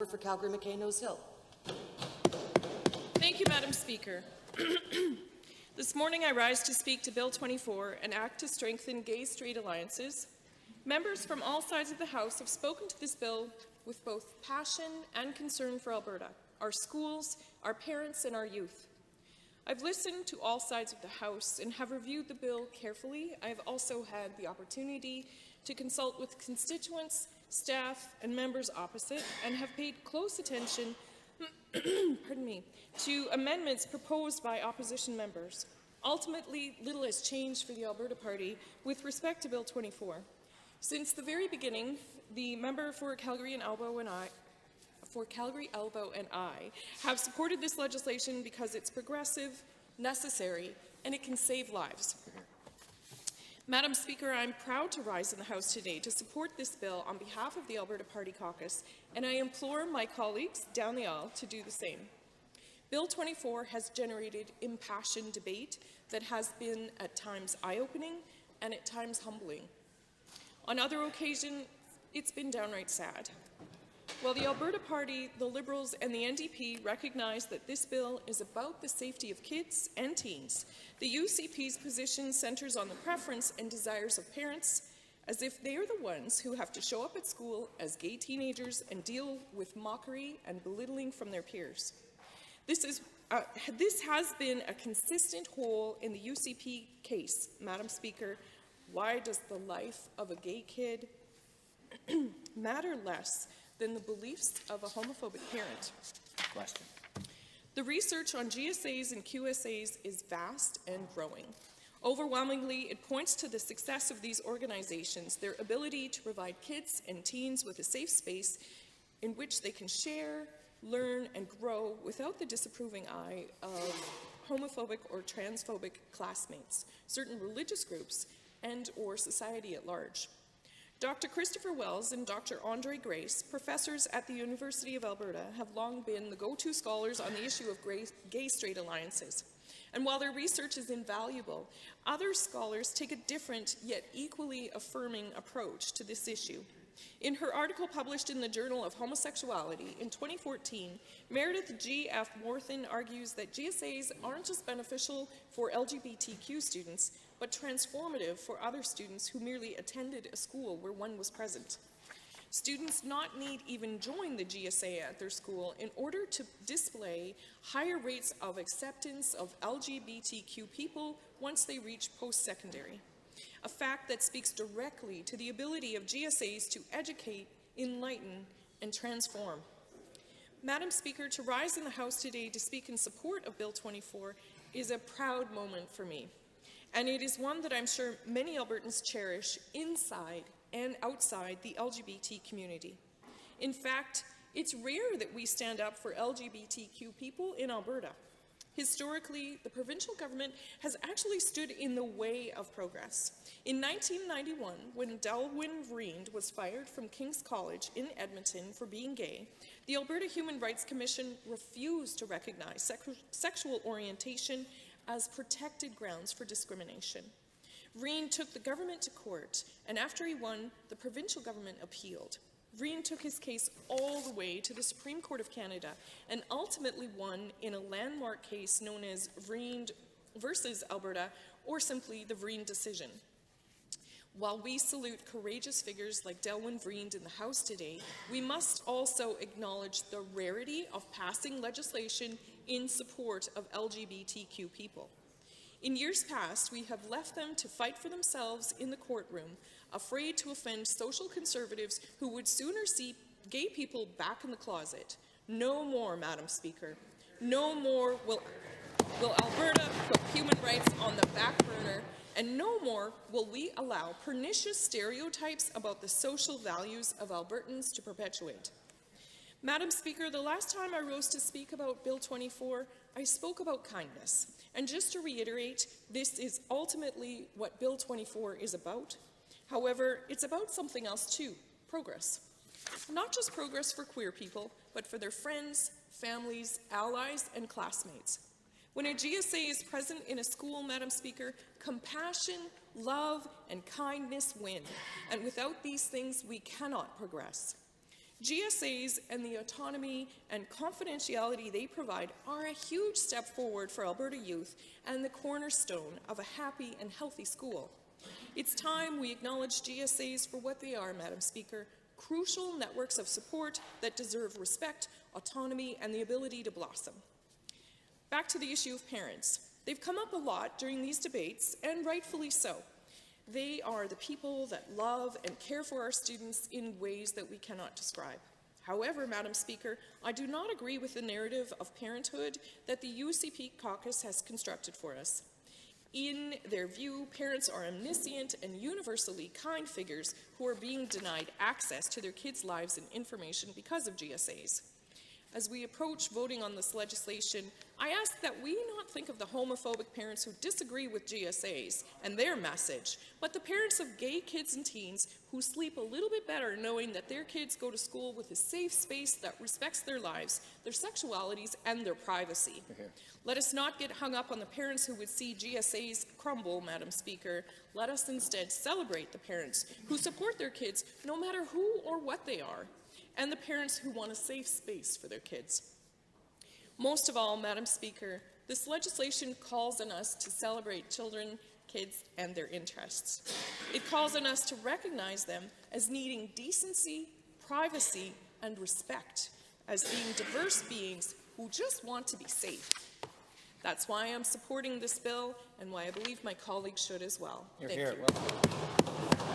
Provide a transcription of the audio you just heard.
For Calgary Mackay Nose Hill. Thank you, Madam Speaker. This morning I rise to speak to Bill 24, an act to strengthen gay-straight alliances. Members from all sides of the House have spoken to this bill with both passion and concern for Alberta, our schools, our parents and our youth. I've listened to all sides of the House and have reviewed the bill carefully. I have also had the opportunity to consult with constituents, staff and members opposite, and have paid close attention pardon me, to amendments proposed by opposition members. Ultimately, little has changed for the Alberta Party with respect to Bill 24. Since the very beginning, the member for Calgary Elbow and I have supported this legislation because it's progressive, necessary, and it can save lives. Madam Speaker, I'm proud to rise in the House today to support this bill on behalf of the Alberta Party Caucus, and I implore my colleagues down the aisle to do the same. Bill 24 has generated impassioned debate that has been at times eye-opening and at times humbling. On other occasions, it's been downright sad. While the Alberta Party, the Liberals and the NDP recognize that this bill is about the safety of kids and teens, the UCP's position centres on the preference and desires of parents, as if they are the ones who have to show up at school as gay teenagers and deal with mockery and belittling from their peers. This has been a consistent hole in the UCP case, Madam Speaker. Why does the life of a gay kid matter less than the beliefs of a homophobic parent? Question. The research on GSAs and QSAs is vast and growing. Overwhelmingly, it points to the success of these organizations, their ability to provide kids and teens with a safe space in which they can share, learn, and grow without the disapproving eye of homophobic or transphobic classmates, certain religious groups, and/or society at large. Dr. Christopher Wells and Dr. Andre Grace, professors at the University of Alberta, have long been the go-to scholars on the issue of gay-straight alliances. And while their research is invaluable, other scholars take a different yet equally affirming approach to this issue. In her article published in the Journal of Homosexuality in 2014, Meredith G.F. Morthen argues that GSAs aren't just beneficial for LGBTQ students, but transformative for other students who merely attended a school where one was present. Students not need even join the GSA at their school in order to display higher rates of acceptance of LGBTQ people once they reach post-secondary, a fact that speaks directly to the ability of GSAs to educate, enlighten, and transform. Madam Speaker, to rise in the House today to speak in support of Bill 24 is a proud moment for me. And it is one that I'm sure many Albertans cherish inside and outside the LGBT community. In fact, it's rare that we stand up for LGBTQ people in Alberta. Historically, the provincial government has actually stood in the way of progress. In 1991, when Delwyn Vreend was fired from King's College in Edmonton for being gay, the Alberta Human Rights Commission refused to recognize sexual orientation as protected grounds for discrimination. Vreend took the government to court, and after he won, the provincial government appealed. Vreend took his case all the way to the Supreme Court of Canada and ultimately won in a landmark case known as Vreend versus Alberta, or simply the Vreend decision. While we salute courageous figures like Delwyn Vreend in the House today, we must also acknowledge the rarity of passing legislation in support of LGBTQ people. In years past, we have left them to fight for themselves in the courtroom, afraid to offend social conservatives who would sooner see gay people back in the closet. No more, Madam Speaker. No more will Alberta put human rights on the back burner, and no more will we allow pernicious stereotypes about the social values of Albertans to perpetuate. Madam Speaker, the last time I rose to speak about Bill 24, I spoke about kindness. And just to reiterate, this is ultimately what Bill 24 is about. However, it's about something else too, progress. Not just progress for queer people, but for their friends, families, allies, and classmates. When a GSA is present in a school, Madam Speaker, compassion, love, and kindness win. And without these things, we cannot progress. GSAs and the autonomy and confidentiality they provide are a huge step forward for Alberta youth and the cornerstone of a happy and healthy school. It's time we acknowledge GSAs for what they are, Madam Speaker, crucial networks of support that deserve respect, autonomy, and the ability to blossom. Back to the issue of parents. They've come up a lot during these debates, and rightfully so. They are the people that love and care for our students in ways that we cannot describe. However, Madam Speaker, I do not agree with the narrative of parenthood that the UCP Caucus has constructed for us. In their view, parents are omniscient and universally kind figures who are being denied access to their kids' lives and information because of GSAs. As we approach voting on this legislation, I ask that we not think of the homophobic parents who disagree with GSAs and their message, but the parents of gay kids and teens who sleep a little bit better knowing that their kids go to school with a safe space that respects their lives, their sexualities, and their privacy. Let us not get hung up on the parents who would see GSAs crumble, Madam Speaker. Let us instead celebrate the parents who support their kids no matter who or what they are, and the parents who want a safe space for their kids. Most of all, Madam Speaker, this legislation calls on us to celebrate children, kids, and their interests. It calls on us to recognize them as needing decency, privacy, and respect, as being diverse beings who just want to be safe. That's why I'm supporting this bill and why I believe my colleagues should as well. Thank you.